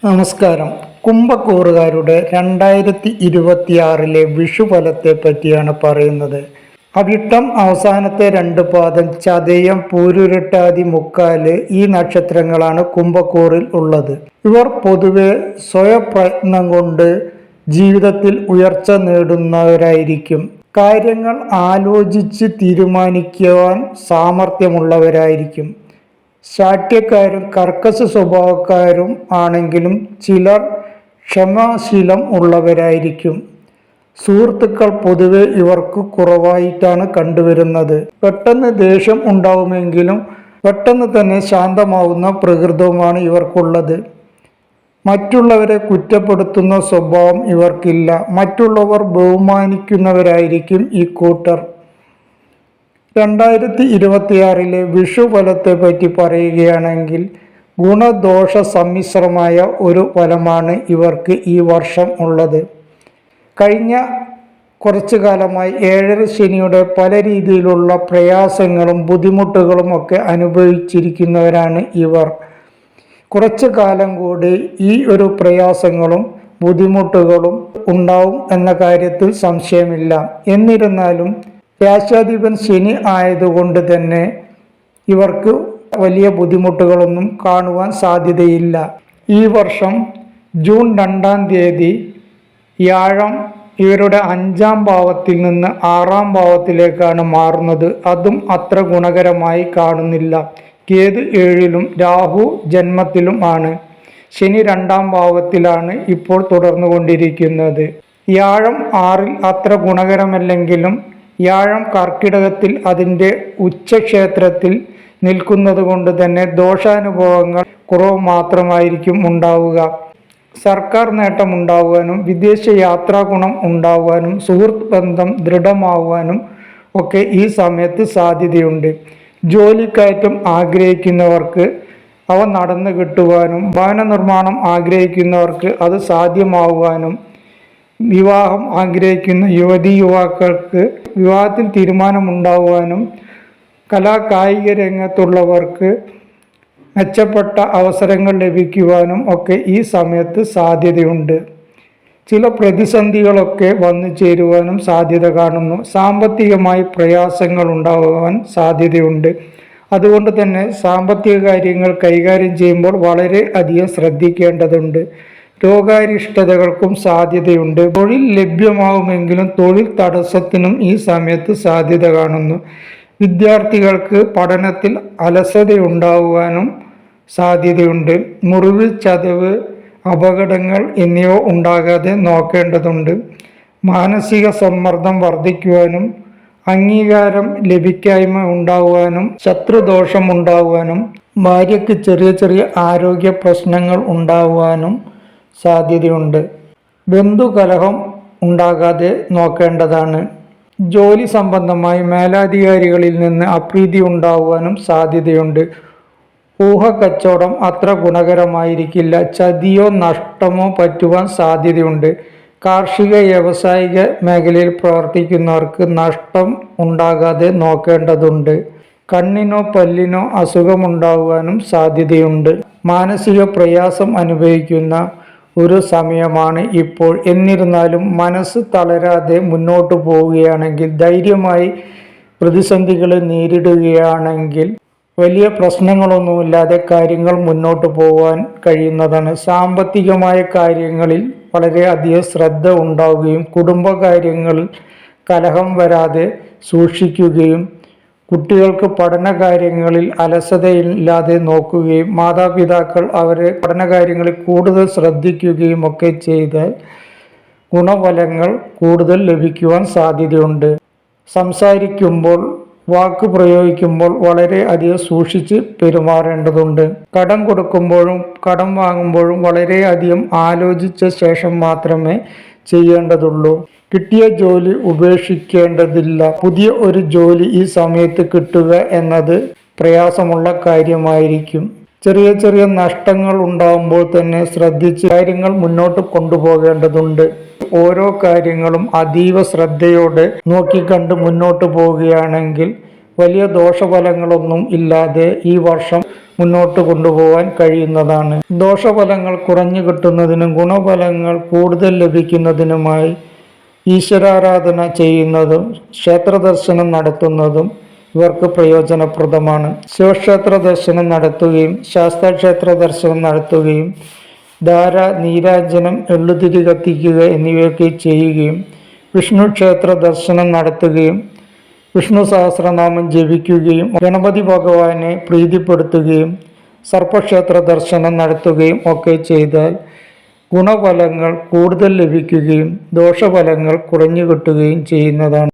നമസ്കാരം. കുംഭക്കൂറുകാരുടെ 2026 വിഷുഫലത്തെ പറ്റിയാണ് പറയുന്നത്. അവിട്ടം അവസാനത്തെ 2 പാദം, ചതയം, പൂരുരുട്ടാതി, മുക്കാല് ഈ നക്ഷത്രങ്ങളാണ് കുംഭക്കൂറിൽ ഉള്ളത്. ഇവർ പൊതുവെ സ്വയപ്രയത്നം കൊണ്ട് ജീവിതത്തിൽ ഉയർച്ച നേടുന്നവരായിരിക്കും. കാര്യങ്ങൾ ആലോചിച്ച് തീരുമാനിക്കുവാൻ സാമർഥ്യമുള്ളവരായിരിക്കും. ശാഠ്യക്കാരും കർക്കശ സ്വഭാവക്കാരും ആണെങ്കിലും ചിലർ ക്ഷമാശീലം ഉള്ളവരായിരിക്കും. സുഹൃത്തുക്കൾ പൊതുവെ ഇവർക്ക് കുറവായിട്ടാണ് കണ്ടുവരുന്നത്. പെട്ടെന്ന് ദേഷ്യം ഉണ്ടാവുമെങ്കിലും പെട്ടെന്ന് തന്നെ ശാന്തമാവുന്ന പ്രകൃതവുമാണ് ഇവർക്കുള്ളത്. മറ്റുള്ളവരെ കുറ്റപ്പെടുത്തുന്ന സ്വഭാവം ഇവർക്കില്ല. മറ്റുള്ളവർ ബഹുമാനിക്കുന്നവരായിരിക്കും ഈ കൂട്ടർ. 2026 വിഷുഫലത്തെ പറ്റി പറയുകയാണെങ്കിൽ ഗുണദോഷ സമ്മിശ്രമായ ഒരു ഫലമാണ് ഇവർക്ക് ഈ വർഷം ഉള്ളത്. കഴിഞ്ഞ കുറച്ചു കാലമായി 7ാം ശനിയുടെ പല രീതിയിലുള്ള പ്രയാസങ്ങളും ബുദ്ധിമുട്ടുകളും ഒക്കെ അനുഭവിച്ചിരിക്കുന്നവരാണ് ഇവർ. കുറച്ചു കാലം കൂടി ഈ ഒരു പ്രയാസങ്ങളും ബുദ്ധിമുട്ടുകളും ഉണ്ടാവും എന്ന കാര്യത്തിൽ സംശയമില്ല. എന്നിരുന്നാലും രാശാധിപൻ ശനി ആയതുകൊണ്ട് തന്നെ ഇവർക്ക് വലിയ ബുദ്ധിമുട്ടുകളൊന്നും കാണുവാൻ സാധ്യതയില്ല. ഈ വർഷം ജൂൺ 2-ാം തീയതി വ്യാഴം ഇവരുടെ 5ാം ഭാവത്തിൽ നിന്ന് 6ാം ഭാവത്തിലേക്കാണ് മാറുന്നത്. അതും അത്ര ഗുണകരമായി കാണുന്നില്ല. കേതു 7ലും രാഹു ജന്മത്തിലും ആണ്. ശനി 2ാം ഭാവത്തിലാണ് ഇപ്പോൾ തുടർന്നുകൊണ്ടിരിക്കുന്നത്. വ്യാഴം 6ൽ അത്ര ഗുണകരമല്ലെങ്കിലും വ്യാഴം കർക്കിടകത്തിൽ അതിൻ്റെ ഉച്ചക്ഷേത്രത്തിൽ നിൽക്കുന്നത് കൊണ്ട് തന്നെ ദോഷാനുഭവങ്ങൾ കുറവ് മാത്രമായിരിക്കും ഉണ്ടാവുക. സർക്കാർ നേട്ടം ഉണ്ടാകുവാനും വിദേശ യാത്രാ ഗുണം ഉണ്ടാകുവാനും സുഹൃത്ത് ബന്ധം ദൃഢമാകുവാനും ഒക്കെ ഈ സമയത്ത് സാധ്യതയുണ്ട്. ജോലിക്കയറ്റം ആഗ്രഹിക്കുന്നവർക്ക് അവ നടന്നു കിട്ടുവാനും ഭവന നിർമ്മാണം ആഗ്രഹിക്കുന്നവർക്ക് അത് സാധ്യമാകുവാനും വിവാഹം ആഗ്രഹിക്കുന്ന യുവതി യുവാക്കൾക്ക് വിവാഹത്തിൽ തീരുമാനമുണ്ടാകുവാനും കലാകായിക രംഗത്തുള്ളവർക്ക് മെച്ചപ്പെട്ട അവസരങ്ങൾ ലഭിക്കുവാനും ഒക്കെ ഈ സമയത്ത് സാധ്യതയുണ്ട്. ചില പ്രതിസന്ധികളൊക്കെ വന്നു ചേരുവാനും സാധ്യത കാണുന്നു. സാമ്പത്തികമായി പ്രയാസങ്ങൾ ഉണ്ടാകുവാൻ സാധ്യതയുണ്ട്. അതുകൊണ്ട് തന്നെ സാമ്പത്തിക കാര്യങ്ങൾ കൈകാര്യം ചെയ്യുമ്പോൾ വളരെ അധികം ശ്രദ്ധിക്കേണ്ടതുണ്ട്. രോഗാരിഷ്ടതകൾക്കും സാധ്യതയുണ്ട്. തൊഴിൽ ലഭ്യമാവുമെങ്കിലും തൊഴിൽ തടസ്സത്തിനും ഈ സമയത്ത് സാധ്യത കാണുന്നു. വിദ്യാർത്ഥികൾക്ക് പഠനത്തിൽ അലസതയുണ്ടാകുവാനും സാധ്യതയുണ്ട്. മുറിവ്, ചതവ്, അപകടങ്ങൾ എന്നിവ ഉണ്ടാകാതെ നോക്കേണ്ടതുണ്ട്. മാനസിക സമ്മർദ്ദം വർദ്ധിക്കുവാനും അംഗീകാരം ലഭിക്കായ്മ ഉണ്ടാകുവാനും ശത്രുദോഷം ഉണ്ടാകുവാനും ഭാര്യയ്ക്ക് ചെറിയ ചെറിയ ആരോഗ്യ പ്രശ്നങ്ങൾ ഉണ്ടാകുവാനും സാധ്യതയുണ്ട്. ബന്ധുകലഹം ഉണ്ടാകാതെ നോക്കേണ്ടതാണ്. ജോലി സംബന്ധമായി മേലധികാരികളിൽ നിന്ന് അപ്രീതി ഉണ്ടാകുവാനും സാധ്യതയുണ്ട്. ഊഹക്കച്ചവടം അത്ര ഗുണകരമായിരിക്കില്ല. ചതിയോ നഷ്ടമോ പറ്റുവാൻ സാധ്യതയുണ്ട്. കാർഷിക വ്യാവസായിക മേഖലയിൽ പ്രവർത്തിക്കുന്നവർക്ക് നഷ്ടം ഉണ്ടാകാതെ നോക്കേണ്ടതുണ്ട്. കണ്ണിനോ പല്ലിനോ അസുഖമുണ്ടാകുവാനും സാധ്യതയുണ്ട്. മാനസിക പ്രയാസം അനുഭവിക്കുന്ന ഒരു സമയമാണ് ഇപ്പോൾ. എന്നിരുന്നാലും മനസ്സ് തളരാതെ മുന്നോട്ട് പോവുകയാണെങ്കിൽ, ധൈര്യമായി പ്രതിസന്ധികളെ നേരിടുകയാണെങ്കിൽ വലിയ പ്രശ്നങ്ങളൊന്നുമില്ലാതെ കാര്യങ്ങൾ മുന്നോട്ട് പോകാൻ കഴിയുന്നതാണ്. സാമ്പത്തികമായ കാര്യങ്ങളിൽ വളരെയധികം ശ്രദ്ധ ഉണ്ടാവുകയും കുടുംബകാര്യങ്ങളിൽ കലഹം വരാതെ സൂക്ഷിക്കുകയും കുട്ടികൾക്ക് പഠനകാര്യങ്ങളിൽ അലസതയില്ലാതെ നോക്കുകയും മാതാപിതാക്കൾ അവരെ പഠനകാര്യങ്ങളിൽ കൂടുതൽ ശ്രദ്ധിക്കുകയും ഒക്കെ ചെയ്താൽ ഗുണഫലങ്ങൾ കൂടുതൽ ലഭിക്കുവാൻ സാധ്യതയുണ്ട്. സംസാരിക്കുമ്പോൾ വാക്ക് പ്രയോഗിക്കുമ്പോൾ വളരെ അധികം സൂക്ഷിച്ച് പെരുമാറേണ്ടതുണ്ട്. കടം കൊടുക്കുമ്പോഴും കടം വാങ്ങുമ്പോഴും വളരെയധികം ആലോചിച്ച ശേഷം മാത്രമേ ചെയ്യേണ്ടതുള്ളൂ. കിട്ടിയ ജോലി ഉപേക്ഷിക്കേണ്ടതില്ല. പുതിയ ഒരു ജോലി ഈ സമയത്ത് കിട്ടുക എന്നത് പ്രയാസമുള്ള കാര്യമായിരിക്കും. ചെറിയ ചെറിയ നഷ്ടങ്ങൾ ഉണ്ടാകുമ്പോൾ തന്നെ ശ്രദ്ധിച്ച് കാര്യങ്ങൾ മുന്നോട്ട് കൊണ്ടുപോകേണ്ടതുണ്ട്. ഓരോ കാര്യങ്ങളും അതീവ ശ്രദ്ധയോടെ നോക്കിക്കണ്ട് മുന്നോട്ട് പോവുകയാണെങ്കിൽ വലിയ ദോഷഫലങ്ങളൊന്നും ഇല്ലാതെ ഈ വർഷം മുന്നോട്ട് കൊണ്ടുപോകാൻ കഴിയുന്നതാണ്. ദോഷഫലങ്ങൾ കുറഞ്ഞു കിട്ടുന്നതിനും ഗുണഫലങ്ങൾ കൂടുതൽ ലഭിക്കുന്നതിനുമായി ഈശ്വരാരാധന ചെയ്യുന്നതും ക്ഷേത്ര ദർശനം നടത്തുന്നതും ഇവർക്ക് പ്രയോജനപ്രദമാണ്. ശിവക്ഷേത്ര ദർശനം നടത്തുകയും ശാസ്താക്ഷേത്ര ദർശനം നടത്തുകയും ധാര, നീരാഞ്ജനം, എള്ളുതിരി കത്തിക്കുക എന്നിവയൊക്കെ ചെയ്യുകയും വിഷ്ണു ക്ഷേത്ര ദർശനം നടത്തുകയും വിഷ്ണു സഹസ്രനാമം ജപിക്കുകയും ഗണപതി ഭഗവാനെ പ്രീതിപ്പെടുത്തുകയും സർപ്പക്ഷേത്ര ദർശനം നടത്തുകയും ഒക്കെ ചെയ്താൽ ഗുണഫലങ്ങൾ കൂടുതൽ ലഭിക്കുകയും ദോഷഫലങ്ങൾ കുറഞ്ഞു കിട്ടുകയും ചെയ്യുന്നതാണ്.